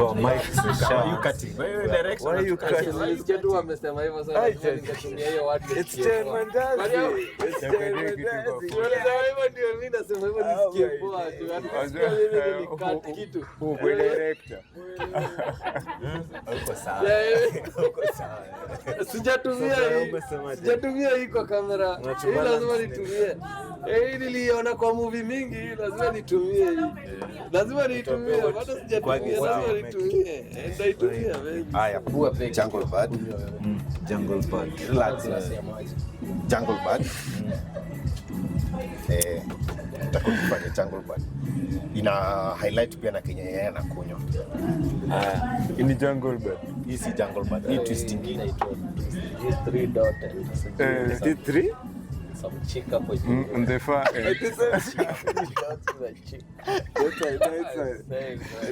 our mics are Why are you cutting? Why are you cutting? Kitu wamesema hivyo sasa nikatumia hiyo word. It's 10 mandazi. It's 10 mandazi. Hivyo ndio mimi nasema hivyo nisikie poa tu. Anasikia mimi ni cut kitu. Wewe director. Uko sawa. Uko sawa. Sijatumia hii kwa kamera. Hii lazima nitumie. Hii niliona kwa movie mingi, lazima nitumie hii. Lazima nitumie. Bado sijatumia, lazima nitumie. Nitaitumia baby. Haya, poa play Jungle Bird. Jungle Bird. Relax. Jungle Bird. Tutakufanya Jungle Bird. Ina highlight pia na Kenya yeye anakunywa. Ini Jungle Bird. Hii si Jungle Bird. Hii twist nyingine. Three dot. T3? Some chick hapo juu. The far end.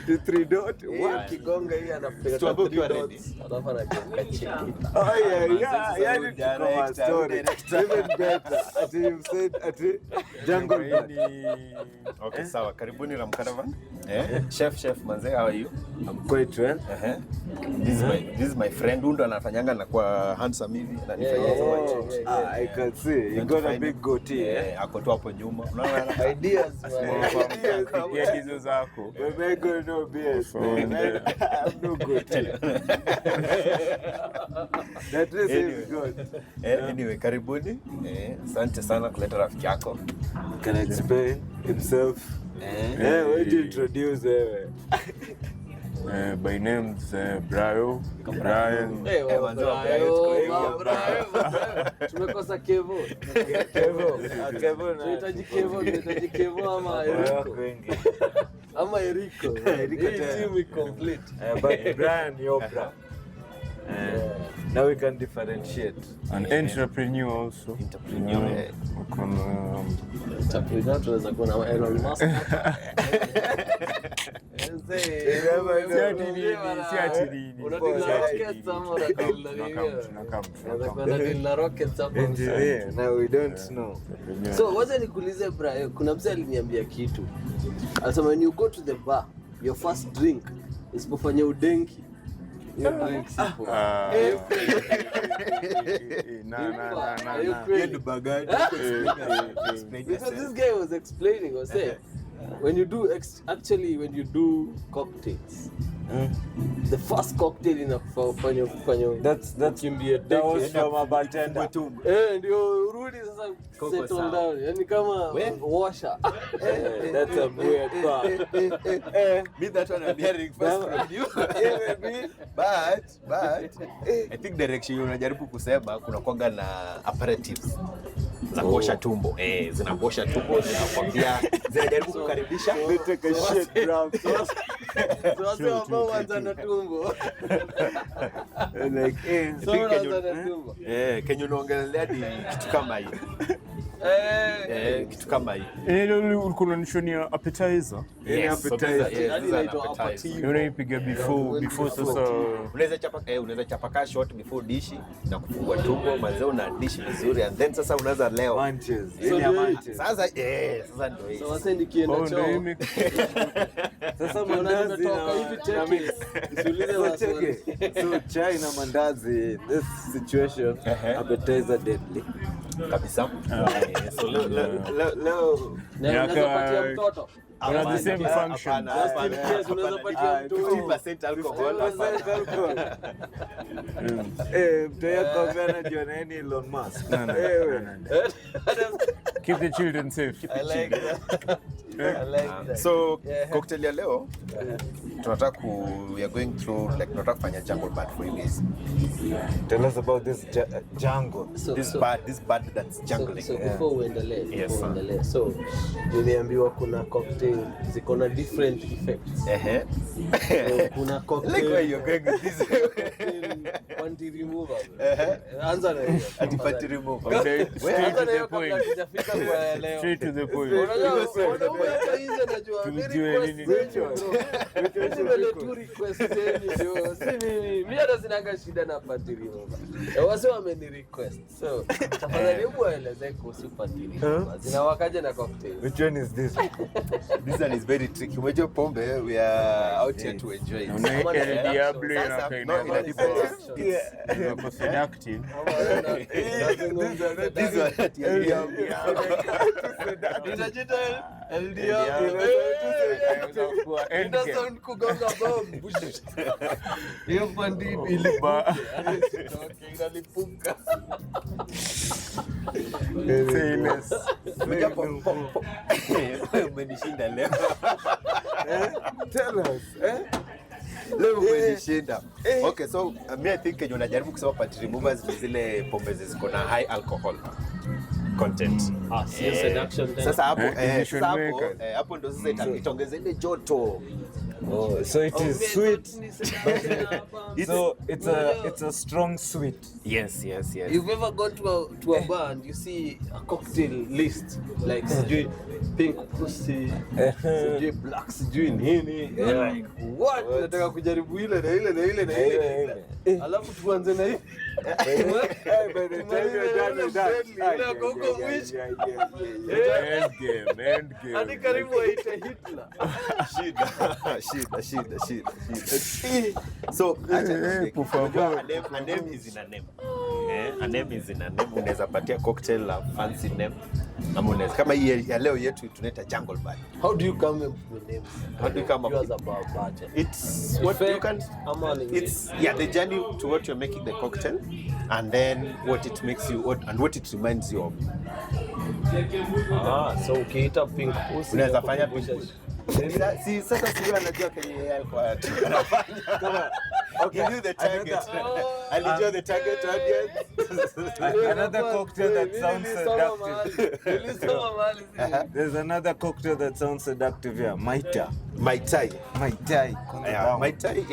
T3 dot. What kigonga hii anapiga 3 dots. Alafu anajenga chick. Oh yeah. Yani tuko story. Even better. Ati you said ati Jungle Bird. Okay, sawa. Karibuni Ramkaravan. Chef manze, how are you? I'm quite well. This is my friend who ndo anafanyanga na kwa handsome hivi ananifanyia so much. I can see. You got a big goatee. Ako tu hapo nyuma. Unaona Ideas. Yeah, hizo zako. Wewe go no BS. No goatee. That is good. Anyway, karibuni. Asante sana kuleta rafiki yako. Can explain himself. Why do you introduce by name is Brian. Tumekosa Kevo. Tunahitaji Kevo ama Eriko. Ama Eriko. Hii team is complete. But Brian Yobra. Now we can differentiate. An entrepreneur also. Entrepreneur. Entrepreneur tunaweza kuwa na Elon Musk. Now we don't know. So wacha nikuulize Brian, kuna mzee aliniambia kitu. Alisema when you go to the bar, your first drink isipofanya udenki. Because this guy was explaining, was saying, when you do cocktails, the first cocktail in a that's that was from a bartender. Ndio urudi sasa settle down. Yani kama washer. That's a weird part. Me that one I'm hearing first from you. But I think direction unajaribu kusema kuna kwanga na aperitifs za kuosha tumbo. Zinaosha tumbo, zinakwambia zinajaribu kukaribisha. Take a shit bro. Sasa ambao wanza na tumbo. Like Kenya unaongelea ni kitu kama hiyo. Kitu kama hiyo. Ulikuwa unanishonia appetizer. Unaipiga before sasa. Unaweza chapa shot before dish na kufungua tumbo, manzao na dish vizuri and then sasa unaanza leo. Sasa ndio hiyo. Sasa nikienda choo. Sasa mandazi nimetoka hivi cheki. Usiulize maswali. So chai na mandazi, this situation appetizer deadly. Kabisa. So leo naweza patia mtoto. Wana the same function. Unaweza patia mtoto 50% alcohol. Mtoya kongana John Elon Musk. Keep the children safe. I like that. So cocktail ya leo tunataka we are going through like tunataka kufanya Jungle Bird for you guys. Tell us about this jungle. This bird that's jungling. So before we endelee. So nimeambiwa kuna cocktail ziko na different effects. Kuna cocktail. Like where you're going with this. Panty remover. Anza na hiyo. Panty remover. Straight to the point. Straight to the point. Unajua hizo najua. Mimi request. Si mimi. Mimi hata sina shida na Patiri Moba. Wase wameni request. So, tafadhali hebu waeleze kuhusu Patiri Moba. Zinawakaje na cocktail? Which one is this? This one is very tricky. Umejua pombe, we are out here to enjoy it. El Diablo Sasa, no, inakaa ina depends. inakuwa seductive. This one at El Diablo. Inajita El Diablo. Inakuwa Ina endgame. sound kugonga bomb. Hiyo pandidi ilipa. Inalipuka. Say less. Umenishinda leo. Tell us. Leo umenishinda. Okay, so me I think kenye unajaribu kusema Patiri Movers ni zile pombe ziko na high alcohol content. Sio seduction tena. Sasa hapo Decision sasa maker. hapo ndo sasa itaongeza ile joto. Oh, so it is sweet. So it's a strong sweet. Yes. You've ever gone to a bar and you see a cocktail list like sijui pink pussy, sijui black sijui nini. You're like, what? Nataka kujaribu ile na ile na ile na ile. Alafu tuanze na hii. By the time you're done with that, endgame. Hadi karibu waite Hitler. Shida. So a name is in a name. A name is in a name. Unaweza patia cocktail a fancy name. Ama unaweza kama hii ya leo yetu tunaita Jungle Bad. How do you come up with names? How do you come up with with it? It's what you can. It's It's the journey to what you're making the cocktail, and then what it makes you and what it reminds you of. so ukiita pink pussy Unaweza fanya pink pussy. Sasa sio anajua kenye yeye alikuwa anafanya kama give you the target. Alijua the target audience. Another cocktail that sounds seductive. There's another cocktail that sounds seductive here. Mai Tai. Mai Tai.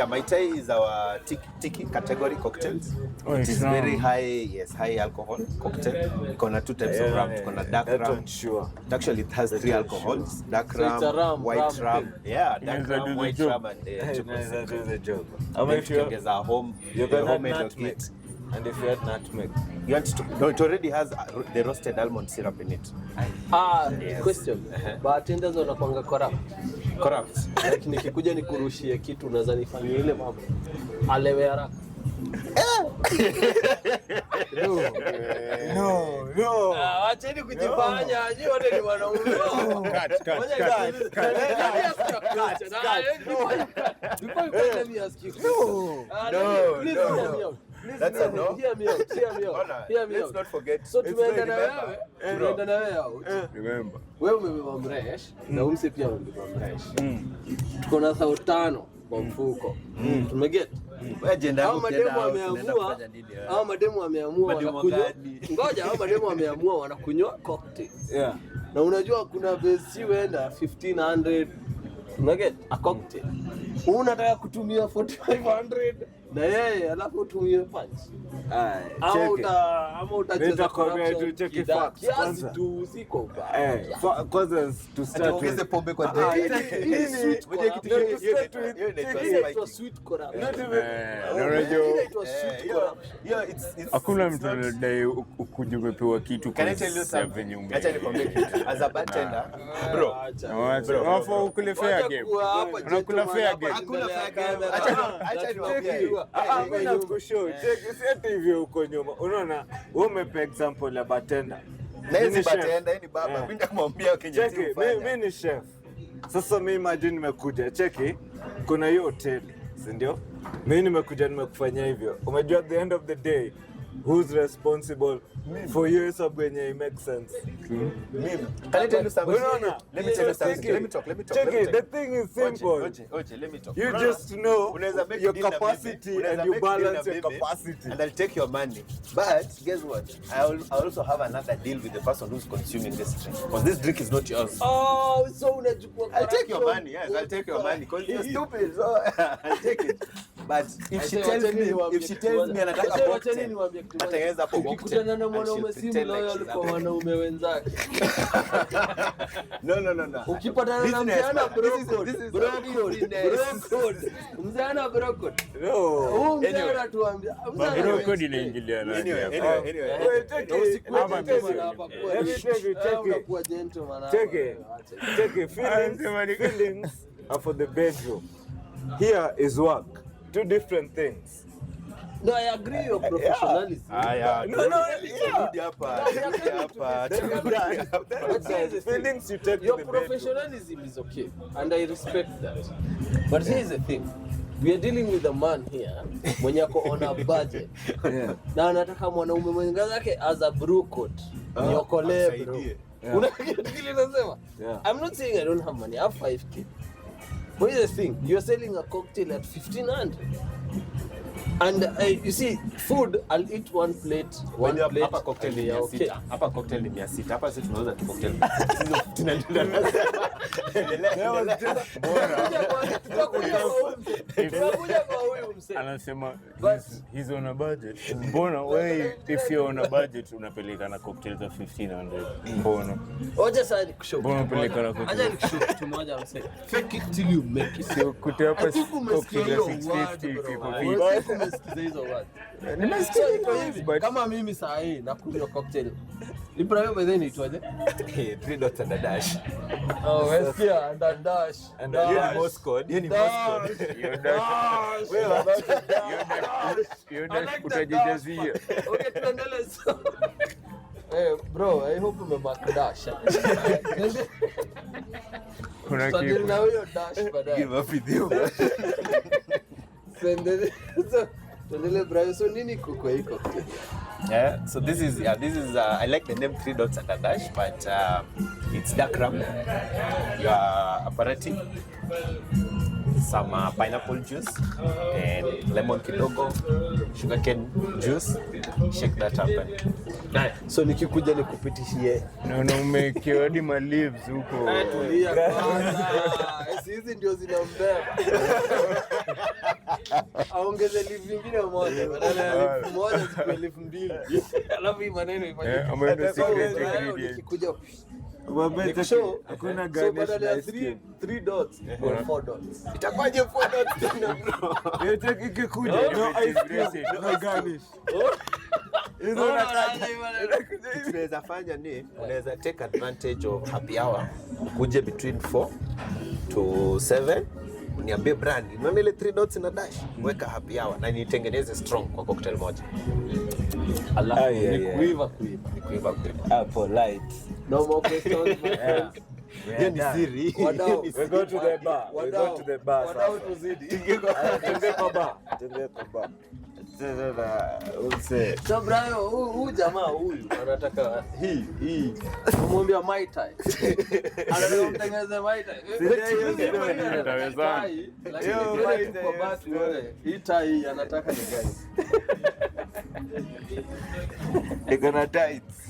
Mai Tai is our tiki category cocktails. It is very high alcohol cocktail. Kuna two types of rum. Kuna dark rum. Sure. Actually, it has three alcohols: dark rum, white rum. Yeah, dark rum, white rum, and triple sec. the job. It's a homemade kit. And if you add nutmeg, You want to? No, it already has the roasted almond syrup in it. Yes. Question. Bartenders wanakuanga Corrupt. Like nikikuja nikurushie kitu unaweza nifanyia ile mambo. Alewe haraka. No. Wacheni kujifanya, nyinyi wote ni wanaume. That's a no. Hear me out. Let's not forget. So tumeenda na wewe out. Remember. Wewe umebeba mresh na umse pia umebeba mresh. Tuko na 5,000 kwa mfuko. Tumeget. Hao mademu wameamua wanakunywa. Ngoja, hao mademu wameamua wanakunywa cocktail. Yeah. Na unajua kuna besi wenda 1500 unaget a cocktail. Unataka kutumia 4500 na yeye alafu utumie punch. Ama utacheza corruption. Cheki facts Kiasi tu usiko ba. Kwanza to start Ongeze with. pombe kwa date. Sweet corruption. Hakuna mtu anadai ukuje umepewa kitu Can I kwa tell you venye something? ume. Acha nikwambie kitu. As a bartender, bro. Wafa ukule fair game. Unakula fair game. Hakuna fair game. Acha niwaambie. Hakuna kushow. Cheki seti hivyo uko nyuma. Unaona, wewe umepe example ya bartender. Na hizi bartender ni baba. Mimi nakumwambia Kenya Cheki, mimi ni chef. Sasa mimi imagine nimekuja. Cheki, kuna hiyo hoteli, si ndio? Mimi nimekuja nimekufanyia hivyo. Umejua at the end of the day who's responsible for you hesabu yenye makes sense? Mimi. Can I tell you something? Let me tell you something. Let me talk. Cheki, the thing is simple. Oje, let me talk. You just know your capacity and you balance your capacity. And I'll take your money. But guess what? I also have another deal with the person who's consuming this drink. Because this drink is not yours. Oh, so unachukua. I'll take your money. Yes, I'll take your money. Because you're stupid. So I'll take it. but if she tells me anataka cocktail, natengeneza hapo cocktail. Ukikutana na mwanaume simu loyal kwa wanaume wenzake. No. Ukipatana na msichana brocode. Msichana brocode. No. Msichana tuambia. Brocode inaingilia na. Anyway. Take it. Feelings are for the bedroom. Here is work. Two different things. No, I agree your professionalism. Feelings you take Your to the bedroom. professionalism is okay, and I respect that. But here's the thing. We are dealing with a man here mwenye ako on a budget. Na anataka mwanaume mwenzake as a bro code. Niokolee bro. Unakile nasema? I'm not saying I don't have money. I have 5k. But here's the thing. You're selling a cocktail at 1,500. And you see, food, I'll eat one plate. Hapa cocktail ni 600. Hapa cocktail ni 600. Hapa sisi tunauza tu cocktail. Anasema he's on a budget. Mbona wewe if you're on a budget unapeleka na cocktail za 1,500? Mbona? Oja sasa nikushow. Mbona unapeleka na cocktail? Acha nikushow kitu moja msee. Fake it till you make it. Sio kutoa hapa cocktail ya 650 kwa vipi? Umesikiza hizo word. Nimesikia hivi. Kama mimi saa hii nakunywa cocktail. Ibrahim by then itwaje? 3 dots and a dash. Oh, wesikia and a dash. And Hiyo ni Morse code. Hiyo dash utajijazia. Okay, tuendelee so. Bro, I hope umemark dash. Kuna Tuendelee kitu. na hiyo dash baadaye. Give up with you. Tuendelee Brian, so nini kwa hii cocktail? Yeah, so this is I like the name 3 dots and a dash, but it's dark rum, your aperitif, some pineapple juice and lemon kidogo, sugarcane juice. Shake that up and So nikikuja nikupitishie. Na umekiwa hadi ma leaves huko. Tulia kwanza. Hizi ndio zinambeba. Aongeze leaf nyingine moja, badala ya leaf moja zikuwe leaf 2. Alafu hii maneno ifanye. Ambayo ndio secret ingredient. Nikikuja Show, hakuna so garnish badala ya na ice cream. 3 dots, 4 dots. itakuwaje 4 dots tena bro? Hiyo take ikikuja, no ice cream, no garnish. Hizo Tunaweza fanya ni unaweza take advantage of happy hour, ukuje between 4 to 7, uniambie brand, unaona ile 3 dots na dash, weka happy hour na nitengeneze strong kwa cocktail moja. Allah, yeah. kuiva. Apple light. No more questions, my friend. Hiyo ni siri. Wadau. We go to the bar. Wadau tuzidi. Tenge kwa bar. So Brian, huyu jamaa huyu anataka hii. Kumwambia Mai Tai. Anataka kumtengeneza Mai Tai. Atawezana. Lakini Mai Tai kwa basi wewe. Hii tai anataka ni gani? Iko na tights.